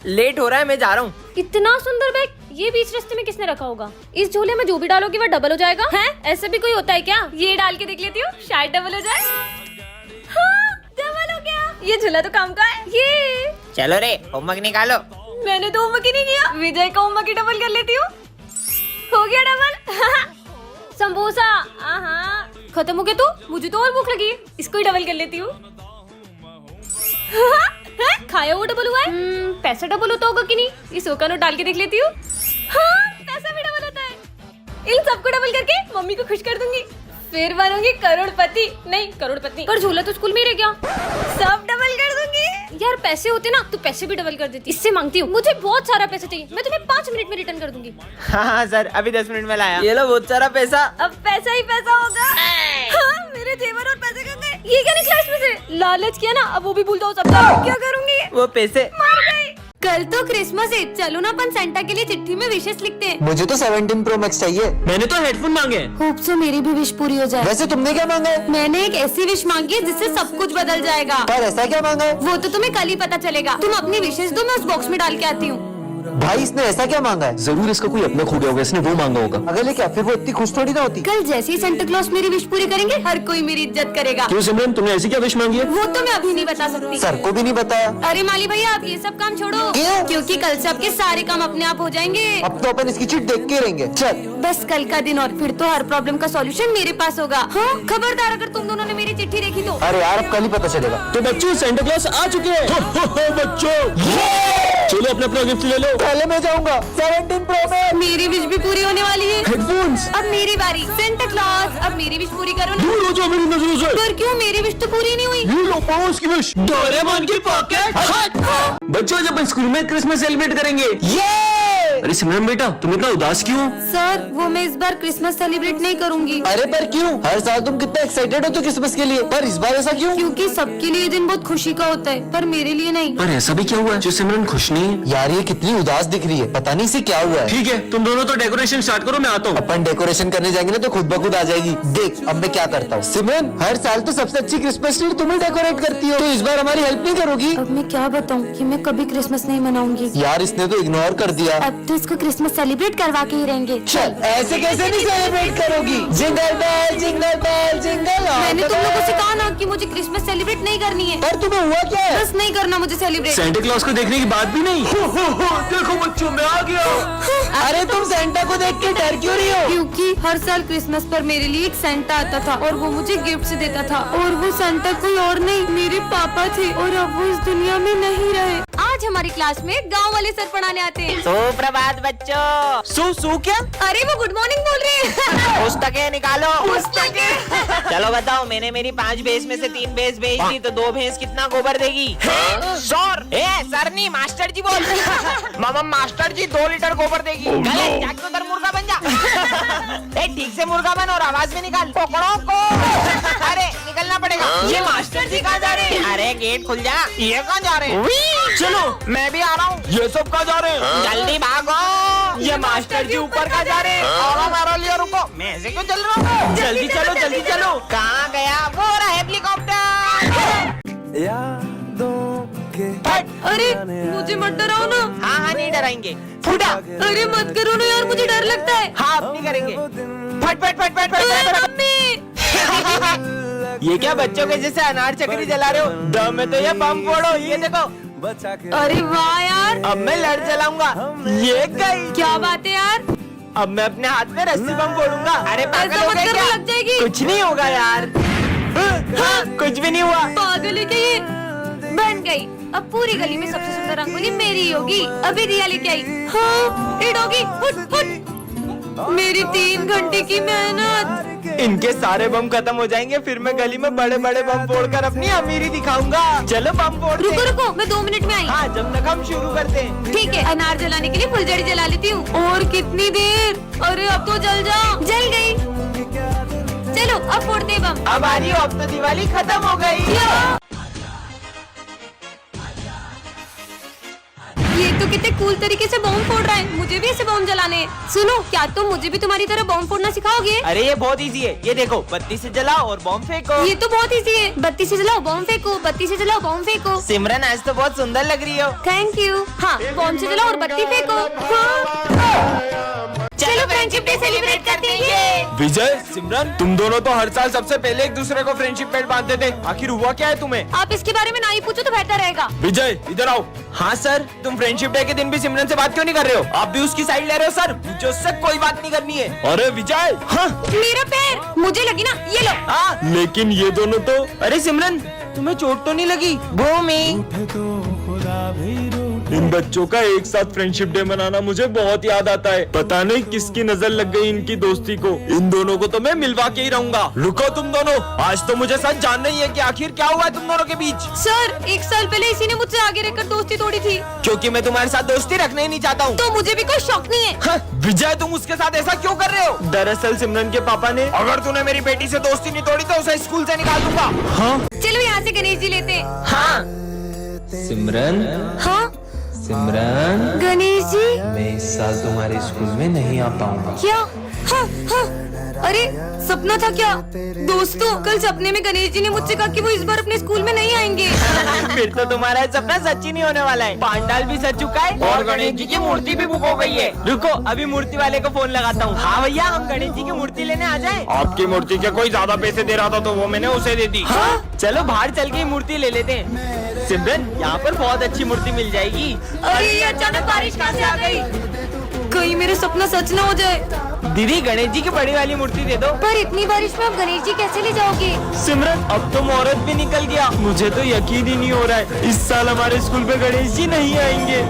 Late हो रहा है, मैं जा रहा हूँ। इतना सुंदर बैग ये बीच रास्ते में किसने रखा होगा? इस झोले में जो भी डालोगे वो डबल हो जाएगा। हैं? ऐसे भी कोई होता है क्या? ये डाल के देख लेती हूँ, शायद डबल हो जाए। हाँ, डबल हो गया। ये झोला तो काम का है। ये चलो रे, होमवर्क निकालो। मैंने तो होमवर्क ही नहीं किया। विजय का होमवर्क ही डबल कर लेती हूँ। हो गया डबल। समोसा खत्म हो गया। तू मुझे तो और भूख लगी है, इसको ही डबल कर लेती हूँ। खाया वो डबल हुआ है। पैसा डबल होता होगा कि नहीं? इस का नोट डाल के देख लेती हूँ। हाँ, पैसा भी डबल होता है। इन सबको डबल करके मम्मी को खुश कर दूंगी, फिर बनूंगी करोड़पति। नहीं, करोड़पति पर झोला तो स्कूल में ही रह गया। सब डबल कर दूंगी। यार पैसे होते ना तो पैसे भी डबल कर देती। इससे मांगती हूँ, मुझे बहुत सारा पैसा चाहिए, मैं तुम्हें 5 मिनट में रिटर्न कर दूंगी। हाँ सर, अभी 10 मिनट में लाया। ये लो बहुत सारा पैसा। अब पैसा ही पैसा होगा। हाँ, मेरे जेवर और पैसे कहाँ गए? ये क्या निकला इसमें से? लालच किया ना, अब वो भी भूल जाओ सबका। क्या करूंगी? वो पैसे मार गई। कल तो क्रिसमस है, चलो ना अपन सेंटा के लिए चिट्ठी में विशेष लिखते हैं। मुझे तो 17 Pro Max चाहिए। मैंने तो हेडफोन मांगे। होप सो मेरी भी विश पूरी हो जाए। वैसे तुमने क्या मांगा है? मैंने एक ऐसी विश मांगी है जिससे सब कुछ बदल जाएगा। पर ऐसा क्या मांगा है? वो तो तुम्हें कल ही पता चलेगा। तुम अपनी विशेष दो, मैं उस बॉक्स में डाल के आती हूँ। भाई इसने ऐसा क्या मांगा है? जरूर इसका कोई अपना खो गया होगा, इसने वो मांगा होगा। अगर ले क्या फिर वो इतनी खुश थोड़ी ना होती। कल जैसे ही सेंटा क्लॉज मेरी विश पूरी करेंगे, हर कोई मेरी इज्जत करेगा। क्यों सिमरन, तुमने ऐसी क्या विश मांगी है? वो तो मैं अभी नहीं बता सकती। सर को भी नहीं बताया। अरे माली भैया, आप ये सब काम छोड़ो। क्यों? क्योंकि कल से आपके सारे काम अपने आप हो जाएंगे। अब तो अपन इसकी चिट देख के रहेंगे। चल बस कल का दिन और फिर तो हर प्रॉब्लम का सॉल्यूशन मेरे पास होगा। हाँ, खबरदार अगर तुम दोनों ने मेरी चिट्ठी देखी तो। अरे यार अब कल ही पता चलेगा। तो बच्चों, सेंटा क्लॉज आ चुके हैं। बच्चों चलो अपना अपना गिफ्ट ले लो। पहले मैं जाऊंगा। 17 Pro Max। मेरी विश भी पूरी होने वाली है। हेडफोन्स। अब मेरी बारी। सेंटा क्लॉज, अब मेरी विश पूरी करो ना। दूर हो जाओ मेरी नजरों से। पर क्यों? मेरी विश तो पूरी नहीं हुई। ये लो पड़ोस की विश। डोरेमोन की पॉकेट। बच्चों जब स्कूल में क्रिसमस सेलिब्रेट करेंगे। अरे सिमरन बेटा, तुम इतना उदास क्यों? सर, वो मैं इस बार क्रिसमस सेलिब्रेट नहीं करूंगी। अरे पर क्यों? हर साल तुम कितना एक्साइटेड हो तो क्रिसमस के लिए, पर इस बार ऐसा क्यों? क्योंकि सबके लिए ये दिन बहुत खुशी का होता है, पर मेरे लिए नहीं। पर ऐसा भी क्या हुआ है जो सिमरन खुश नहीं है? यार ये कितनी उदास दिख रही है, पता नहीं इसे क्या हुआ है। ठीक है, तुम दोनों तो डेकोरेशन स्टार्ट करो, मैं आता हूँ। अपन डेकोरेशन करने जाएंगे ना तो खुद ब खुद आ जाएगी। देख अब मैं क्या करता हूँ। सिमरन, हर साल तो सबसे अच्छी क्रिसमस ट्री तुम ही डेकोरेट करती हो, तो इस बार हमारी हेल्प नहीं करोगी? अब मैं क्या बताऊँ कि मैं कभी क्रिसमस नहीं मनाऊंगी। यार इसने तो इग्नोर कर दिया। अब तो इसको क्रिसमस सेलिब्रेट करवा के ही रहेंगे। चल ऐसे कैसे नहीं सेलिब्रेट करोगी? Jingle bell jingle bell jingle. मैंने तुम लोगों से कहा ना कि मुझे क्रिसमस सेलिब्रेट नहीं करनी है। पर तुम्हें हुआ क्या है? बस नहीं करना मुझे सेलिब्रेट। सेंटा क्लॉज को देखने की बात भी नहीं। देखो बच्चों, मैं आ गया। अरे तुम सेंटा को देख के डर क्यों रही हो? क्योंकि हर साल क्रिसमस पर मेरे लिए एक सेंटा आता था और वो मुझे गिफ्ट देता था, और वो सेंटा कोई और नहीं, मेरे पापा थे, और अब वो इस दुनिया में नहीं रहे। आज हमारी क्लास में गांव वाले सर पढ़ाने आते हैं। सुप्रभात बच्चों। सू क्या? अरे वो गुड मॉर्निंग बोल रहे हैं। पुस्तकें निकालो। पुस्तकें। चलो बताओ, मैंने मेरी 5 भैंस में से 3 भैंस बेच दी, तो 2 भैंस कितना गोबर देगी? सर नहीं, मास्टर जी बोल। मामा मास्टर जी 2 लीटर गोबर देगी। गलत, जाके उधर मुर्गा बन जा। ठीक से मुर्गा बन और आवाज में निकाल। पकड़ो को। अरे निकलना पड़ेगा। ये मास्टर जी कहाँ जा रहे हैं? अरे गेट खुल जा। ये कहाँ जा रहे हैं? चलो मैं भी आ रहा हूँ। ये सब कहाँ जा रहे हैं? जल्दी भागो। ये मास्टर जी ऊपर कहाँ जा रहे हैं? और मेरा लिए रुको, मैं ऐसे क्यों चल रहा हूँ? जल्दी चलो, जल्दी चलो। कहाँ गया? वो रहा हेलीकॉप्टर। अरे मुझे मत डराओ ना। हाँ नहीं डराएंगे। फूटा। अरे मत करो ना यार, मुझे डर लगता है। हाँ अब नहीं करेंगे। फट फट फट फट फट। मम्मी। ये क्या बच्चों के जैसे अनार चक्री जला रहे हो? दम में तो ये बम फोड़ो। ये देखो। अरे वाह यार, अब मैं लड़ चलाऊंगा। ये गई। क्या बात है यार। अब मैं अपने हाथ में रस्सी बम फोड़ूंगा। अरे पागल ऐसा हो मत गए करो, क्या? लग जाएगी। कुछ नहीं होगा यार। हाँ, कुछ भी नहीं हुआ। पागल है क्या ये? बन गई। अब पूरी गली में सबसे सुंदर रंगोली मेरी ही होगी। अभी रिया लेके आई। हाँ, ये डॉगी फुट फुट। मेरी 3 घंटे की मेहनत। इनके सारे बम खत्म हो जाएंगे, फिर मैं गली में बड़े बड़े बम फोड़कर अपनी अमीरी दिखाऊंगा। चलो बम फोड़ते हैं। रुको रुको, मैं 2 मिनट में आई। हाँ, जब तक हम शुरू करते हैं। ठीक है, अनार जलाने के लिए फुलझड़ी जला लेती हूँ। और कितनी देर? अरे अब तो जल जाओ। जल गई। चलो अब फोड़ते हैं बम। अब आ रही हो, अब तो दिवाली खत्म हो गई। ये तो कितने कूल तरीके से बॉम्ब फोड़ रहा है, मुझे भी ऐसे बॉम्ब जलाने हैं। सुनो, क्या तुम मुझे भी तुम्हारी तरह बॉम्ब फोड़ना सिखाओगे? अरे ये बहुत इजी है, ये देखो, बत्ती से जलाओ और बॉम्ब फेंको। ये तो बहुत इजी है, बत्ती से जलाओ बॉम्ब फेंको, बत्ती से जलाओ बॉम्ब फेंको। सिमरन आज तो बहुत सुंदर लग रही हो। Thank you. हाँ, बॉम्ब से जलाओ और बत्ती फेंको। हाँ। चलो फ्रेंडशिप डे सेलिब्रेट करते हैं। विजय, सिमरन, तुम दोनों तो हर साल सबसे पहले एक दूसरे को फ्रेंडशिप बैंड बांधते थे, आखिर हुआ क्या है तुम्हें? आप इसके बारे में ना ही पूछो तो बेहतर रहेगा। विजय, इधर आओ। हाँ सर, तुम फ्रेंडशिप डे के दिन भी सिमरन से बात क्यों नहीं कर रहे हो? आप भी उसकी साइड ले रहे हो सर? मुझे उससे कोई बात नहीं करनी है। अरे विजय, हाँ। मेरा पैर, मुझे लगी ना, ये लो। हाँ। लेकिन ये दोनों तो। अरे सिमरन, तुम्हें चोट तो नहीं लगी? भूमि, इन बच्चों का एक साथ फ्रेंडशिप डे मनाना मुझे बहुत याद आता है। पता नहीं किसकी नजर लग गई इनकी दोस्ती को। इन दोनों को तो मैं मिलवा के ही रहूंगा। रुको तुम दोनों, आज तो मुझे सच जानना ही है कि आखिर क्या हुआ है तुम दोनों के बीच। सर, 1 साल पहले इसी ने मुझसे आगे रहकर दोस्ती तोड़ी थी। क्योंकि मैं तुम्हारे साथ दोस्ती रखना ही नहीं चाहता हूँ। तो मुझे भी कोई शौक नहीं है। हाँ, विजय, तुम उसके साथ ऐसा क्यों कर रहे हो? दरअसल सिमरन के पापा ने, अगर तूने मेरी बेटी से दोस्ती नहीं तोड़ी तो उसे स्कूल से निकाल दूंगा। हाँ? चलो यहाँ से गणेश जी लेते हैं। हाँ। सिमरन, हाँ सिमरन, गणेश जी, मैं इस साल तुम्हारे स्कूल में नहीं आ पाऊंगा। क्या? हाँ हाँ, अरे सपना था क्या? दोस्तों, कल सपने में गणेश जी ने मुझसे कहा कि वो इस बार अपने स्कूल में नहीं आएंगे। फिर तो तुम्हारा सपना सच ही नहीं होने वाला है। पांडाल भी सज चुका है और गणेश जी की मूर्ति भी बुक हो गई है। रुको, अभी मूर्ति वाले को फोन लगाता हूँ। हाँ भैया, हम गणेश जी की मूर्ति लेने आ जाएं। आपकी मूर्ति के कोई ज्यादा पैसे दे रहा था तो वो मैंने उसे दे दी। हाँ? चलो बाहर चल के मूर्ति ले लेते हैं। सिमरन, यहाँ पर बहुत अच्छी मूर्ति मिल जाएगी। अरे अचानक बारिश कहाँ से आ गई? कहीं मेरा सपना सच ना हो जाए। दीदी, गणेश जी की बड़ी वाली मूर्ति दे दो। पर इतनी बारिश में आप गणेश जी कैसे ले जाओगे? सिमरन, अब तो मुहूर्त भी निकल गया। मुझे तो यकीन ही नहीं हो रहा है, इस साल हमारे स्कूल पे गणेश जी नहीं आएंगे।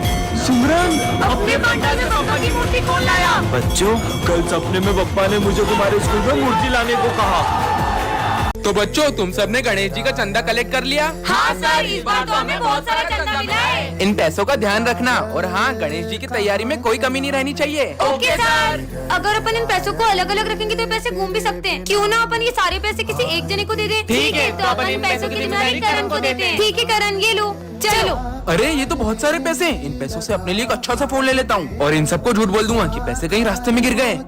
सिमरन, अपने पंडाल में पापा की मूर्ति कौन लाया? बच्चों, कल सपने में पप्पा ने मुझे तुम्हारे स्कूल में मूर्ति लाने को कहा। तो बच्चों, तुम सबने गणेश जी का चंदा कलेक्ट कर लिया? हाँ सर, इस बार तो हमें बहुत सारा चंदा मिला है। इन पैसों का ध्यान रखना और हाँ, गणेश जी की तैयारी में कोई कमी नहीं रहनी चाहिए। Okay sir. अगर अपन इन पैसों को अलग अलग रखेंगे तो पैसे घूम भी सकते हैं। क्यों ना अपन ये सारे पैसे किसी एक जने को दे दें? ठीक है, तो अपन इन पैसों की जिम्मेदारी करण को देते हैं। ठीक है करण, ये लो, चलो। अरे ये तो बहुत सारे पैसे हैं। इन पैसों से अपने लिए एक अच्छा सा फोन ले लेता हूँ और इन सबको झूठ बोल दूंगा कि पैसे कहीं रास्ते में गिर गए।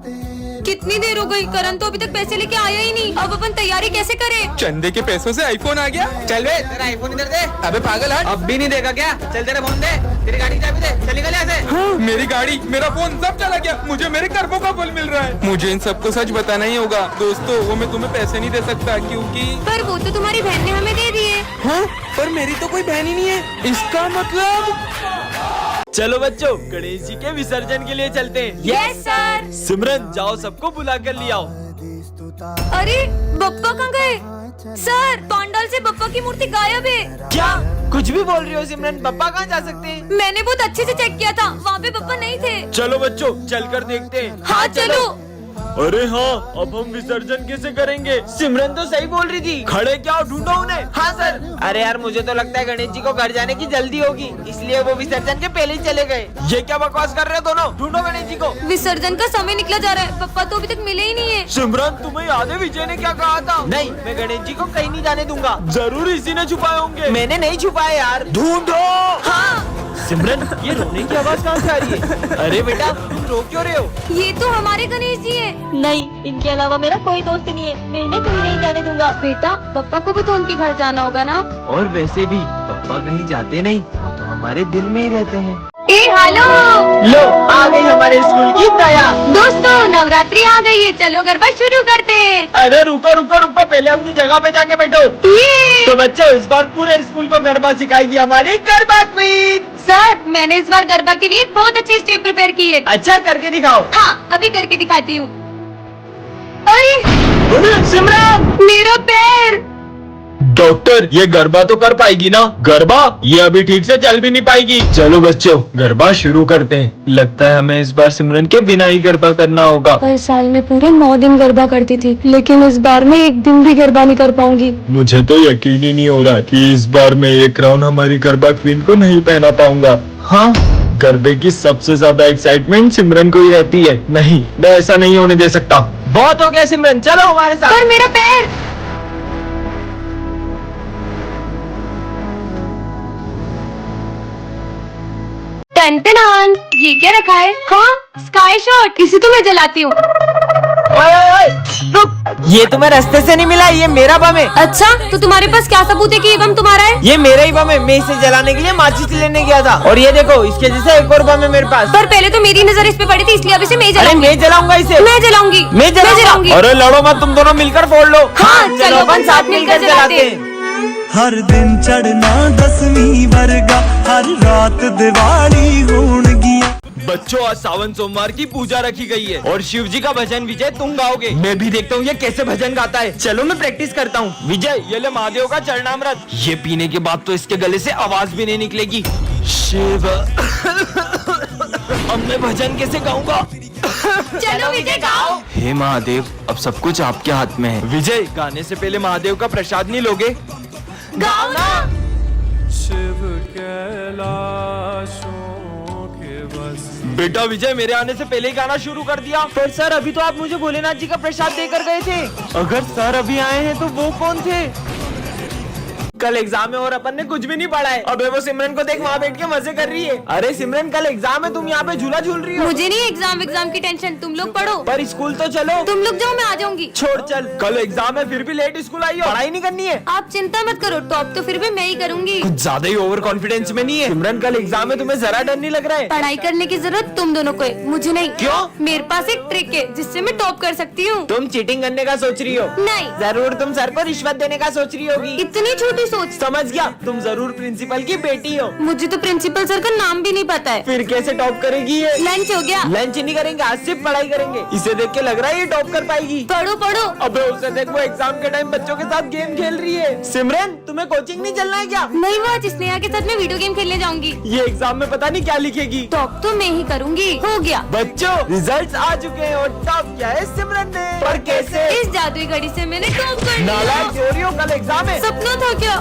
कितनी देर हो गई, करण तो अभी तक पैसे लेके आया ही नहीं। अब अपन तैयारी कैसे करें? चंदे के पैसों से आईफोन आ गया। चल बे, तेरा आईफोन इधर दे। अबे पागल हट। अब भी नहीं देगा क्या? चल तेरा फोन दे, तेरी गाड़ी की चाबी दे, चल निकल यहाँ से। हाँ, मेरी गाड़ी, मेरा फोन सब चला गया। मुझे मेरे कर्मों का फल मिल रहा है। मुझे इन सबको सच बताना ही होगा। दोस्तों, वो मैं तुम्हें पैसे नहीं दे सकता क्योंकि। पर वो तो तुम्हारी बहन ने हमें दे दिए। हाँ, पर मेरी तो कोई बहन ही नहीं है। इसका मतलब। चलो बच्चों, गणेश जी के विसर्जन के लिए चलते हैं। Yes sir. सिमरन, जाओ सबको बुला कर ले आओ। अरे बप्पा कहाँ गए? सर, पंडाल से बप्पा की मूर्ति गायब है। क्या कुछ भी बोल रही हो सिमरन? पापा कहाँ जा सकते हैं? मैंने बहुत अच्छे से चेक किया था, वहाँ पे बप्पा नहीं थे। चलो बच्चों, चलकर देखते हैं। हाँ चलो। अरे हाँ, अब हम विसर्जन कैसे करेंगे? सिमरन तो सही बोल रही थी। खड़े क्या हो, ढूंढो उन्हें। हाँ सर। अरे यार, मुझे तो लगता है गणेश जी को घर जाने की जल्दी होगी, इसलिए वो विसर्जन के पहले ही चले गए। ये क्या बकवास कर रहे हो दोनों? ढूंढो गणेश जी को। विसर्जन का समय निकला जा रहा है, पप्पा तो अभी तक मिले ही नहीं है। सिमरन, तुम्हें याद है विजय ने क्या कहा था? नहीं, मैं गणेश जी को कहीं नहीं जाने दूंगा। जरूर इसी ने छुपाए होंगे। मैंने नहीं छुपाया यार। ढूंढो। हाँ, सिमरन, ये रोने की आवाज कहाँ से आ रही है? अरे बेटा, तुम रो क्यों रहे हो? ये तो हमारे गणेश जी है। नहीं, इनके अलावा मेरा कोई दोस्त नहीं है। मैं इन्हें कहीं नहीं जाने दूंगा। बेटा, पप्पा को भी तो उनके घर जाना होगा ना? और वैसे भी पापा कहीं जाते नहीं, तो हमारे दिल में ही रहते हैं। हेलो लो, आ गई हमारे स्कूल की दया। दोस्तों, नवरात्रि आ गई है, चलो गरबा शुरू करते हैं। अरे रुको रुको रुको, पहले अपनी जगह पे जाके बैठो। तो बच्चों, इस बार पूरे स्कूल को गरबा सिखाएगी हमारी गरबा क्वीन। सर, मैंने इस बार गरबा के लिए बहुत अच्छी स्टेप प्रिपेयर की है। अच्छा, करके दिखाओ। हाँ, अभी करके दिखाती हूँ। अरे सिमरन, मेरा पैर। डॉक्टर, ये गरबा तो कर पाएगी ना? गरबा? ये अभी ठीक से चल भी नहीं पाएगी। चलो बच्चों, गरबा शुरू करते हैं। लगता है हमें इस बार सिमरन के बिना ही गरबा करना होगा। हर साल में पूरे 9 दिन गरबा करती थी, लेकिन इस बार मैं एक दिन भी गरबा नहीं कर पाऊंगी। मुझे तो यकीन ही नहीं हो रहा कि इस बार मैं ये क्राउन हमारी गरबा क्वीन को नहीं पहना पाऊंगा। हाँ, गरबे की सबसे ज्यादा एक्साइटमेंट सिमरन को ही रहती है। नहीं, मैं ऐसा नहीं होने दे सकता। बहुत हो गया सिमरन, चलो हमारे साथ। पर मेरा पैर। टन ये क्या रखा है? हाँ, स्काई शॉट, इसे तो मैं जलाती हूँ। ये तुम्हें रास्ते से नहीं मिला, ये मेरा बम है। अच्छा, तो तुम्हारे पास क्या सबूत है कि ये बम तुम्हारा है? ये मेरा ही बम है, मैं इसे जलाने के लिए माचिस लेने गया था। और ये देखो, इसके जैसा एक और बम है मेरे पास। पर पहले तो मेरी नजर इस पे पड़ी थी, इसलिए अब इसे मैं अरे जलाऊंगी। मैं जलाऊंगा इसे, मैं जलाऊंगी। मैं जलाऊंगी। अरे लड़ो मत, तुम दोनों मिलकर फोड़ लो। हाँ, चलो अपन साथ मिलकर जलाते हैं। हर दिन चढ़ना 10वीं वर्गा, हर रात दिवाली होन गिया। बच्चों, आज सावन सोमवार की पूजा रखी गई है और शिव जी का भजन विजय तुम गाओगे। मैं भी देखता हूँ ये कैसे भजन गाता है। चलो मैं प्रैक्टिस करता हूँ। विजय, ये ले महादेव का चरणामृत। ये पीने के बाद तो इसके गले से आवाज भी नहीं निकलेगी। शिव अब मैं भजन कैसे गाऊंगा? चलो विजय गाओ। हे महादेव, अब सब कुछ आपके हाथ में है। विजय, गाने से पहले महादेव का प्रसाद नहीं लोगे? गाओ ना। शिव कैलाशों के बस। बेटा विजय, मेरे आने से पहले ही गाना शुरू कर दिया। पर सर, अभी तो आप मुझे भोलेनाथ जी का प्रसाद देकर गए थे। अगर सर अभी आए हैं तो वो कौन थे? कल एग्जाम है और अपन ने कुछ भी नहीं पढ़ा है। अबे वो सिमरन को देख, वहाँ बैठ के मजे कर रही है। अरे सिमरन, कल एग्जाम है, तुम यहाँ पे झूला झूल रही हो। मुझे नहीं एग्जाम की टेंशन, तुम लोग पढ़ो। पर स्कूल तो चलो। तुम लोग जाओ, मैं आ जाऊंगी। छोड़, चल। कल एग्जाम है, फिर भी लेट स्कूल आई हो। पढ़ाई नहीं करनी है। आप चिंता मत करो, टॉप तो फिर भी मैं ही करूंगी। कुछ ज्यादा ही ओवर कॉन्फिडेंस में नहीं है? सिमरन, कल एग्जाम है, तुम्हें जरा डर नहीं लग रहा है? पढ़ाई करने की जरूरत तुम दोनों को है, मुझे नहीं। क्यों? मेरे पास एक ट्रिक है जिससे मैं टॉप कर सकती हूँ। तुम चीटिंग करने का सोच रही हो? नहीं। जरूर तुम सर को रिश्वत देने का सोच रही होगी। इतनी छोटी सोच। समझ गया, तुम जरूर प्रिंसिपल की बेटी हो। मुझे तो प्रिंसिपल सर का नाम भी नहीं पता है। फिर कैसे टॉप करेगी ये? लंच हो गया? लंच नहीं करेंगे, आज सिर्फ पढ़ाई करेंगे। इसे देख के लग रहा है ये टॉप कर पाएगी। पढ़ो पढ़ो। अबे उसे देख, वो एग्जाम के टाइम बच्चों के साथ गेम खेल रही है। सिमरन, तुम्हें कोचिंग नहीं चलना है क्या? नहीं, वो आज स्नेहा के साथ मैं वीडियो गेम खेलने जाऊंगी। ये एग्जाम में पता नहीं क्या लिखेगी। टॉप तो मैं ही करूंगी। हो गया। बच्चों, रिजल्ट्स आ चुके हैं और टॉप किया है सिमरन ने। पर कैसे? इस जादुई घड़ी से मैंने टॉप कर लिया। नालायक चोरियों, कल एग्जाम है। सपना था क्या?